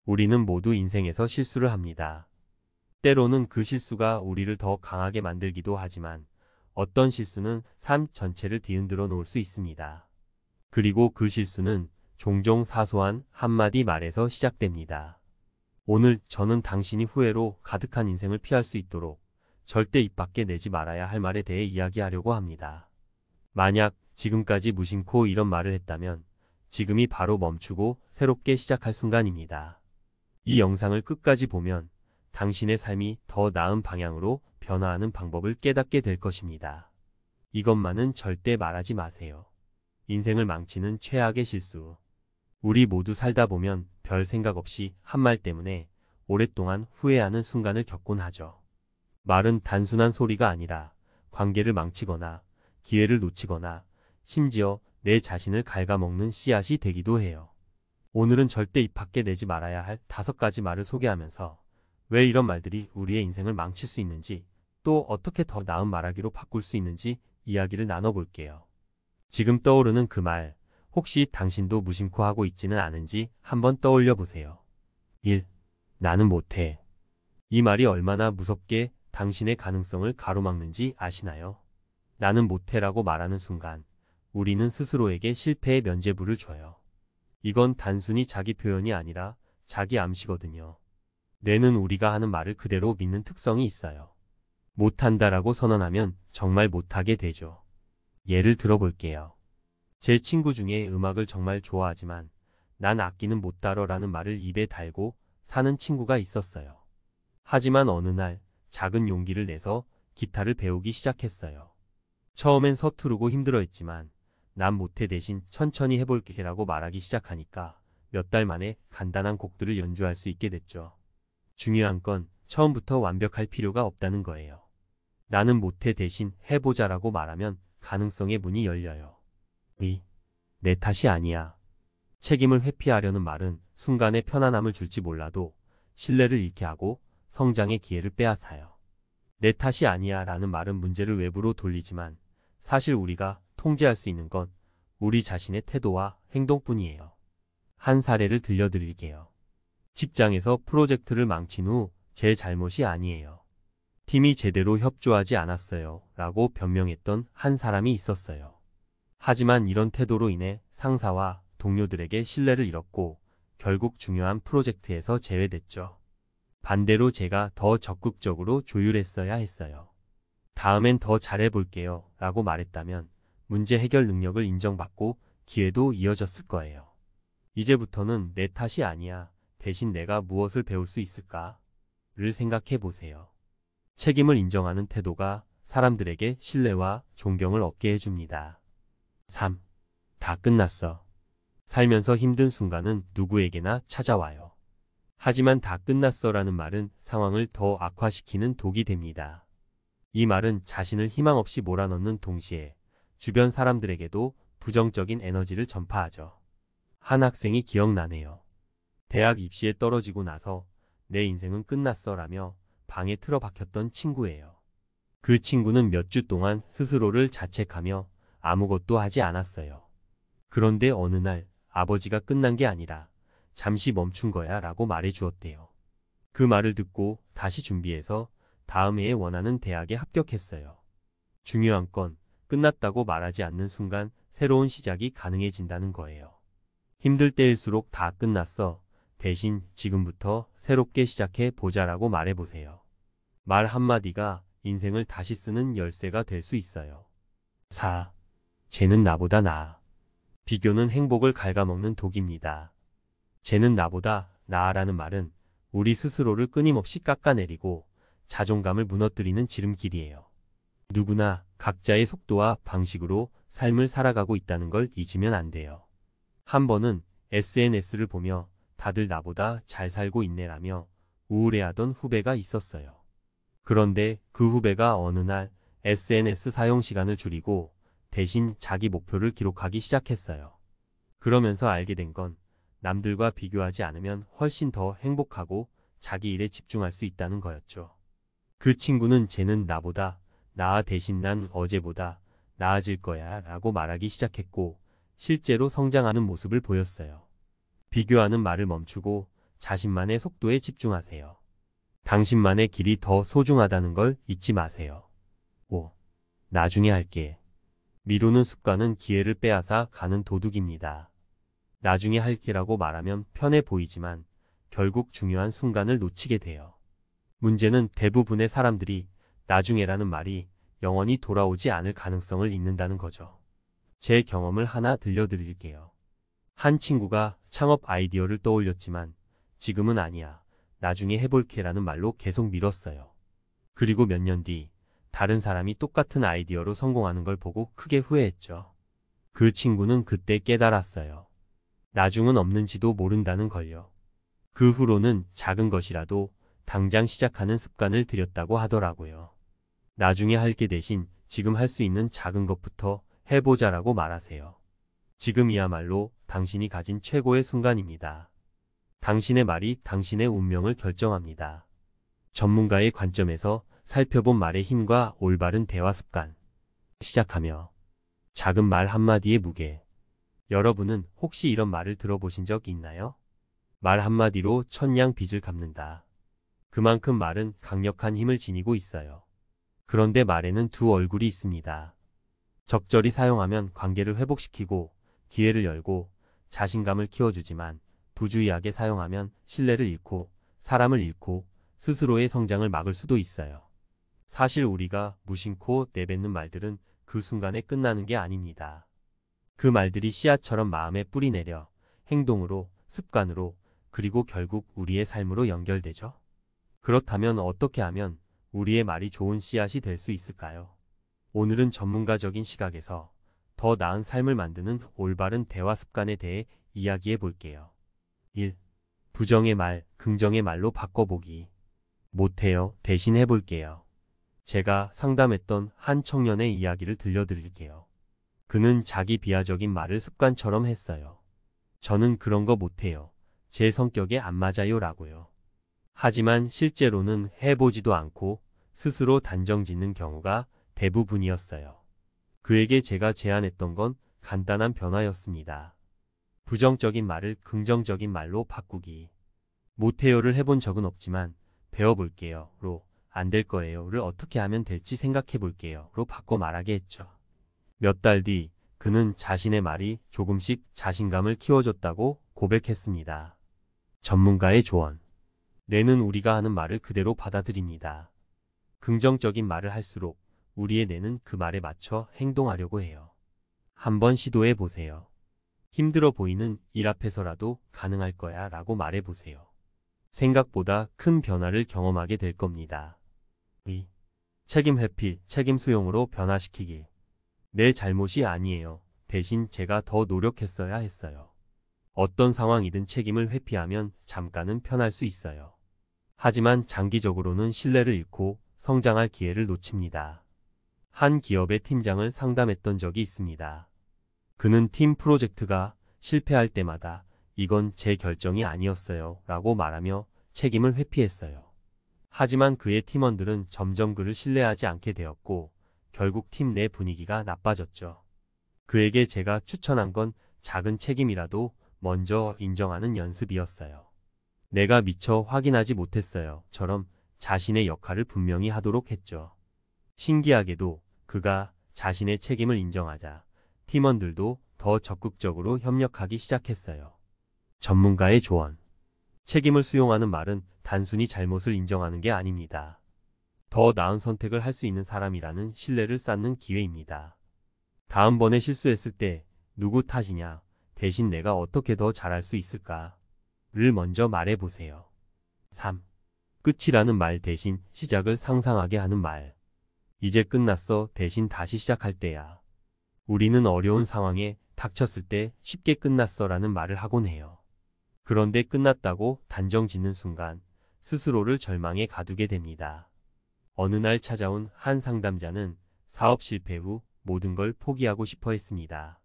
우리는 모두 인생에서 실수를 합니다. 때로는 그 실수가 우리를 더 강하게 만들기도 하지만 어떤 실수는 삶 전체를 뒤흔들어 놓을 수 있습니다. 그리고 그 실수는 종종 사소한 한마디 말에서 시작됩니다. 오늘 저는 당신이 후회로 가득한 인생을 피할 수 있도록 절대 입 밖에 내지 말아야 할 말에 대해 이야기하려고 합니다. 만약 지금까지 무심코 이런 말을 했다면 지금이 바로 멈추고 새롭게 시작할 순간입니다. 이 영상을 끝까지 보면 당신의 삶이 더 나은 방향으로 변화하는 방법을 깨닫게 될 것입니다. 이것만은 절대 말하지 마세요. 인생을 망치는 최악의 실수. 우리 모두 살다 보면 별 생각 없이 한 말 때문에 오랫동안 후회하는 순간을 겪곤 하죠. 말은 단순한 소리가 아니라 관계를 망치거나 기회를 놓치거나 심지어 내 자신을 갉아먹는 씨앗이 되기도 해요. 오늘은 절대 입 밖에 내지 말아야 할 5가지 말을 소개하면서 왜 이런 말들이 우리의 인생을 망칠 수 있는지, 또 어떻게 더 나은 말하기로 바꿀 수 있는지 이야기를 나눠볼게요. 지금 떠오르는 그 말, 혹시 당신도 무심코 하고 있지는 않은지 한번 떠올려 보세요. 1. 나는 못해. 이 말이 얼마나 무섭게 당신의 가능성을 가로막는지 아시나요? 나는 못해라고 말하는 순간 우리는 스스로에게 실패의 면죄부를 줘요. 이건 단순히 자기 표현이 아니라 자기 암시거든요. 뇌는 우리가 하는 말을 그대로 믿는 특성이 있어요. 못한다라고 선언하면 정말 못하게 되죠. 예를 들어볼게요. 제 친구 중에 음악을 정말 좋아하지만 난 악기는 못 다뤄라는 말을 입에 달고 사는 친구가 있었어요. 하지만 어느 날 작은 용기를 내서 기타를 배우기 시작했어요. 처음엔 서투르고 힘들어했지만 난 못해 대신 천천히 해볼게라고 말하기 시작하니까 몇 달 만에 간단한 곡들을 연주할 수 있게 됐죠. 중요한 건 처음부터 완벽할 필요가 없다는 거예요. 나는 못해 대신 해보자라고 말하면 가능성의 문이 열려요. 내 탓이 아니야. 책임을 회피하려는 말은 순간의 편안함을 줄지 몰라도 신뢰를 잃게 하고 성장의 기회를 빼앗아요. 내 탓이 아니야 라는 말은 문제를 외부로 돌리지만 사실 우리가 통제할 수 있는 건 우리 자신의 태도와 행동뿐이에요. 한 사례를 들려드릴게요. 직장에서 프로젝트를 망친 후 제 잘못이 아니에요. 팀이 제대로 협조하지 않았어요 라고 변명했던 한 사람이 있었어요. 하지만 이런 태도로 인해 상사와 동료들에게 신뢰를 잃었고 결국 중요한 프로젝트에서 제외됐죠. 반대로 제가 더 적극적으로 조율했어야 했어요. 다음엔 더 잘해볼게요 라고 말했다면 문제 해결 능력을 인정받고 기회도 이어졌을 거예요. 이제부터는 내 탓이 아니야. 대신 내가 무엇을 배울 수 있을까를 생각해 보세요. 책임을 인정하는 태도가 사람들에게 신뢰와 존경을 얻게 해줍니다. 3. 다 끝났어. 살면서 힘든 순간은 누구에게나 찾아와요. 하지만 다 끝났어라는 말은 상황을 더 악화시키는 독이 됩니다. 이 말은 자신을 희망 없이 몰아넣는 동시에 주변 사람들에게도 부정적인 에너지를 전파하죠. 한 학생이 기억나네요. 대학 입시에 떨어지고 나서 내 인생은 끝났어라며 방에 틀어박혔던 친구예요. 그 친구는 몇 주 동안 스스로를 자책하며 아무것도 하지 않았어요. 그런데 어느 날 아버지가 끝난 게 아니라 잠시 멈춘 거야 라고 말해 주었대요. 그 말을 듣고 다시 준비해서 다음 해에 원하는 대학에 합격했어요. 중요한 건 끝났다고 말하지 않는 순간 새로운 시작이 가능해진다는 거예요. 힘들 때일수록 다 끝났어. 대신 지금부터 새롭게 시작해 보자라고 말해보세요. 말 한마디가 인생을 다시 쓰는 열쇠가 될 수 있어요. 4. 쟤는 나보다 나아. 비교는 행복을 갉아먹는 독입니다. 쟤는 나보다 나아라는 말은 우리 스스로를 끊임없이 깎아내리고 자존감을 무너뜨리는 지름길이에요. 누구나 각자의 속도와 방식으로 삶을 살아가고 있다는 걸 잊으면 안 돼요. 한 번은 SNS를 보며 다들 나보다 잘 살고 있네라며 우울해하던 후배가 있었어요. 그런데 그 후배가 어느 날 SNS 사용 시간을 줄이고 대신 자기 목표를 기록하기 시작했어요. 그러면서 알게 된 건 남들과 비교하지 않으면 훨씬 더 행복하고 자기 일에 집중할 수 있다는 거였죠. 그 친구는 쟤는 나보다 나아 대신 난 어제보다 나아질 거야 라고 말하기 시작했고 실제로 성장하는 모습을 보였어요. 비교하는 말을 멈추고 자신만의 속도에 집중하세요. 당신만의 길이 더 소중하다는 걸 잊지 마세요. 5. 나중에 할게. 미루는 습관은 기회를 빼앗아 가는 도둑입니다. 나중에 할게라고 말하면 편해 보이지만 결국 중요한 순간을 놓치게 돼요. 문제는 대부분의 사람들이 나중에라는 말이 영원히 돌아오지 않을 가능성을 잊는다는 거죠. 제 경험을 하나 들려드릴게요. 한 친구가 창업 아이디어를 떠올렸지만 지금은 아니야, 나중에 해볼게라는 말로 계속 미뤘어요. 그리고 몇 년 뒤 다른 사람이 똑같은 아이디어로 성공하는 걸 보고 크게 후회했죠. 그 친구는 그때 깨달았어요. 나중은 없는지도 모른다는 걸요. 그 후로는 작은 것이라도 당장 시작하는 습관을 들였다고 하더라고요. 나중에 할게 대신 지금 할 수 있는 작은 것부터 해보자라고 말하세요. 지금이야말로 당신이 가진 최고의 순간입니다. 당신의 말이 당신의 운명을 결정합니다. 전문가의 관점에서 살펴본 말의 힘과 올바른 대화 습관. 시작하며 작은 말 한마디의 무게. 여러분은 혹시 이런 말을 들어보신 적 있나요? 말 한마디로 천냥 빚을 갚는다. 그만큼 말은 강력한 힘을 지니고 있어요. 그런데 말에는 두 얼굴이 있습니다. 적절히 사용하면 관계를 회복시키고 기회를 열고 자신감을 키워주지만 부주의하게 사용하면 신뢰를 잃고 사람을 잃고 스스로의 성장을 막을 수도 있어요. 사실 우리가 무심코 내뱉는 말들은 그 순간에 끝나는 게 아닙니다. 그 말들이 씨앗처럼 마음에 뿌리 내려 행동으로, 습관으로, 그리고 결국 우리의 삶으로 연결되죠. 그렇다면 어떻게 하면 우리의 말이 좋은 씨앗이 될 수 있을까요? 오늘은 전문가적인 시각에서 더 나은 삶을 만드는 올바른 대화 습관에 대해 이야기해 볼게요. 1. 부정의 말, 긍정의 말로 바꿔보기. 못해요, 대신 해볼게요. 제가 상담했던 한 청년의 이야기를 들려드릴게요. 그는 자기 비하적인 말을 습관처럼 했어요. 저는 그런 거 못해요. 제 성격에 안 맞아요 라고요. 하지만 실제로는 해보지도 않고 스스로 단정 짓는 경우가 대부분이었어요. 그에게 제가 제안했던 건 간단한 변화였습니다. 부정적인 말을 긍정적인 말로 바꾸기. 못해요를 해본 적은 없지만 배워볼게요로 안 될 거예요를 어떻게 하면 될지 생각해볼게요로 바꿔 말하게 했죠. 몇 달 뒤 그는 자신의 말이 조금씩 자신감을 키워줬다고 고백했습니다. 전문가의 조언. 뇌는 우리가 하는 말을 그대로 받아들입니다. 긍정적인 말을 할수록 우리의 뇌는 그 말에 맞춰 행동하려고 해요. 한번 시도해 보세요. 힘들어 보이는 일 앞에서라도 가능할 거야 라고 말해보세요. 생각보다 큰 변화를 경험하게 될 겁니다. 2. 책임 회피, 책임 수용으로 변화시키기. 내 잘못이 아니에요. 대신 제가 더 노력했어야 했어요. 어떤 상황이든 책임을 회피하면 잠깐은 편할 수 있어요. 하지만 장기적으로는 신뢰를 잃고 성장할 기회를 놓칩니다. 한 기업의 팀장을 상담했던 적이 있습니다. 그는 팀 프로젝트가 실패할 때마다 이건 제 결정이 아니었어요 라고 말하며 책임을 회피했어요. 하지만 그의 팀원들은 점점 그를 신뢰하지 않게 되었고 결국 팀 내 분위기가 나빠졌죠. 그에게 제가 추천한 건 작은 책임이라도 먼저 인정하는 연습이었어요. 내가 미처 확인하지 못했어요.처럼 자신의 역할을 분명히 하도록 했죠. 신기하게도 그가 자신의 책임을 인정하자 팀원들도 더 적극적으로 협력하기 시작했어요. 전문가의 조언. 책임을 수용하는 말은 단순히 잘못을 인정하는 게 아닙니다. 더 나은 선택을 할 수 있는 사람이라는 신뢰를 쌓는 기회입니다. 다음번에 실수했을 때 누구 탓이냐, 대신 내가 어떻게 더 잘할 수 있을까를 먼저 말해보세요. 3. 끝이라는 말 대신 시작을 상상하게 하는 말. 이제 끝났어 대신 다시 시작할 때야. 우리는 어려운 상황에 닥쳤을 때 쉽게 끝났어라는 말을 하곤 해요. 그런데 끝났다고 단정 짓는 순간 스스로를 절망에 가두게 됩니다. 어느 날 찾아온 한 상담자는 사업 실패 후 모든 걸 포기하고 싶어 했습니다.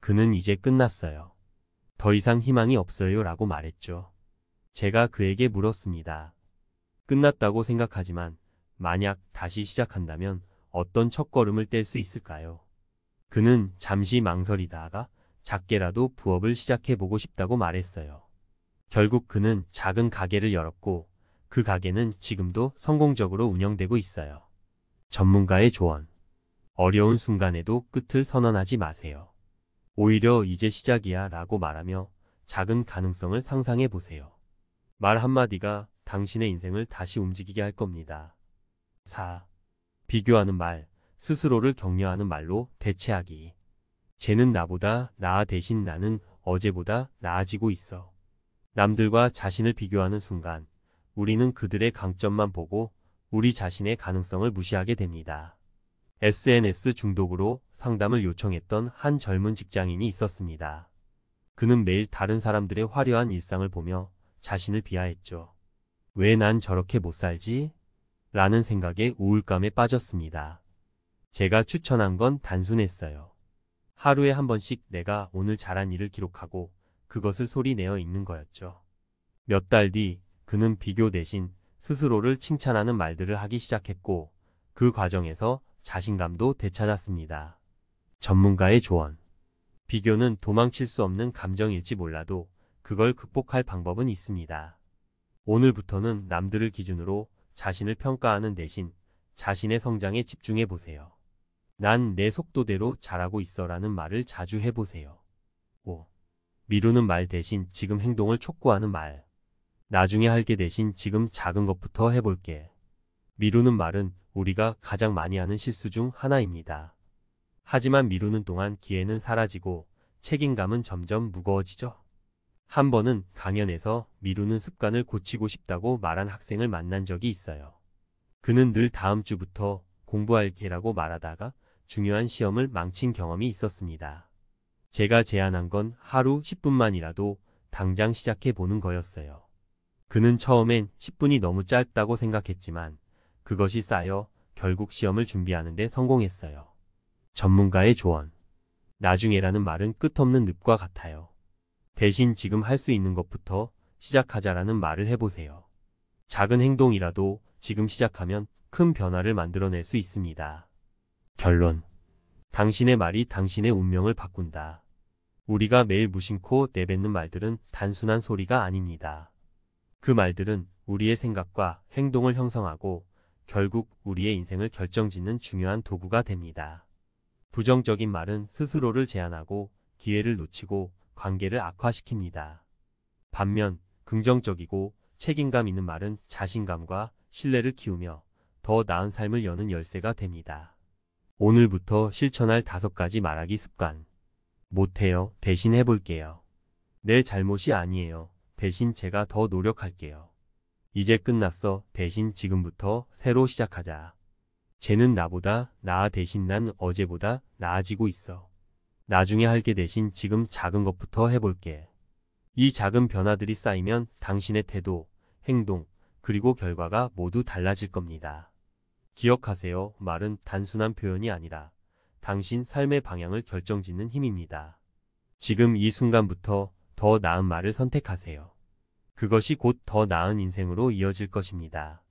그는 이제 끝났어요. 더 이상 희망이 없어요 라고 말했죠. 제가 그에게 물었습니다. 끝났다고 생각하지만 만약 다시 시작한다면 어떤 첫걸음을 뗄 수 있을까요? 그는 잠시 망설이다가 작게라도 부업을 시작해보고 싶다고 말했어요. 결국 그는 작은 가게를 열었고 그 가게는 지금도 성공적으로 운영되고 있어요. 전문가의 조언. 어려운 순간에도 끝을 선언하지 마세요. 오히려 이제 시작이야 라고 말하며 작은 가능성을 상상해 보세요. 말 한마디가 당신의 인생을 다시 움직이게 할 겁니다. 4. 비교하는 말, 스스로를 격려하는 말로 대체하기. 쟤는 나보다 나아 대신 나는 어제보다 나아지고 있어. 남들과 자신을 비교하는 순간 우리는 그들의 강점만 보고 우리 자신의 가능성을 무시하게 됩니다. SNS 중독으로 상담을 요청했던 한 젊은 직장인이 있었습니다. 그는 매일 다른 사람들의 화려한 일상을 보며 자신을 비하했죠. 왜 난 저렇게 못 살지? 라는 생각에 우울감에 빠졌습니다. 제가 추천한 건 단순했어요. 하루에 한 번씩 내가 오늘 잘한 일을 기록하고 그것을 소리내어 읽는 거였죠. 몇 달 뒤 그는 비교 대신 스스로를 칭찬하는 말들을 하기 시작했고 그 과정에서 자신감도 되찾았습니다. 전문가의 조언. 비교는 도망칠 수 없는 감정일지 몰라도 그걸 극복할 방법은 있습니다. 오늘부터는 남들을 기준으로 자신을 평가하는 대신 자신의 성장에 집중해 보세요. 난 내 속도대로 잘하고 있어라는 말을 자주 해보세요. 5. 미루는 말 대신 지금 행동을 촉구하는 말. 나중에 할게 대신 지금 작은 것부터 해볼게. 미루는 말은 우리가 가장 많이 하는 실수 중 하나입니다. 하지만 미루는 동안 기회는 사라지고 책임감은 점점 무거워지죠. 한 번은 강연에서 미루는 습관을 고치고 싶다고 말한 학생을 만난 적이 있어요. 그는 늘 다음 주부터 공부할게라고 말하다가 중요한 시험을 망친 경험이 있었습니다. 제가 제안한 건 하루 10분만이라도 당장 시작해 보는 거였어요. 그는 처음엔 10분이 너무 짧다고 생각했지만 그것이 쌓여 결국 시험을 준비하는 데 성공했어요. 전문가의 조언. 나중에라는 말은 끝없는 늪과 같아요. 대신 지금 할 수 있는 것부터 시작하자라는 말을 해보세요. 작은 행동이라도 지금 시작하면 큰 변화를 만들어낼 수 있습니다. 결론. 당신의 말이 당신의 운명을 바꾼다. 우리가 매일 무심코 내뱉는 말들은 단순한 소리가 아닙니다. 그 말들은 우리의 생각과 행동을 형성하고 결국 우리의 인생을 결정짓는 중요한 도구가 됩니다. 부정적인 말은 스스로를 제한하고 기회를 놓치고 관계를 악화시킵니다. 반면 긍정적이고 책임감 있는 말은 자신감과 신뢰를 키우며 더 나은 삶을 여는 열쇠가 됩니다. 오늘부터 실천할 5가지 말하기 습관. 못해요. 대신 해볼게요. 내 잘못이 아니에요. 대신 제가 더 노력할게요. 이제 끝났어. 대신 지금부터 새로 시작하자. 쟤는 나보다 나아 대신 난 어제보다 나아지고 있어. 나중에 할게 대신 지금 작은 것부터 해볼게. 이 작은 변화들이 쌓이면 당신의 태도, 행동, 그리고 결과가 모두 달라질 겁니다. 기억하세요. 말은 단순한 표현이 아니라 당신 삶의 방향을 결정짓는 힘입니다. 지금 이 순간부터 더 나은 말을 선택하세요. 그것이 곧 더 나은 인생으로 이어질 것입니다.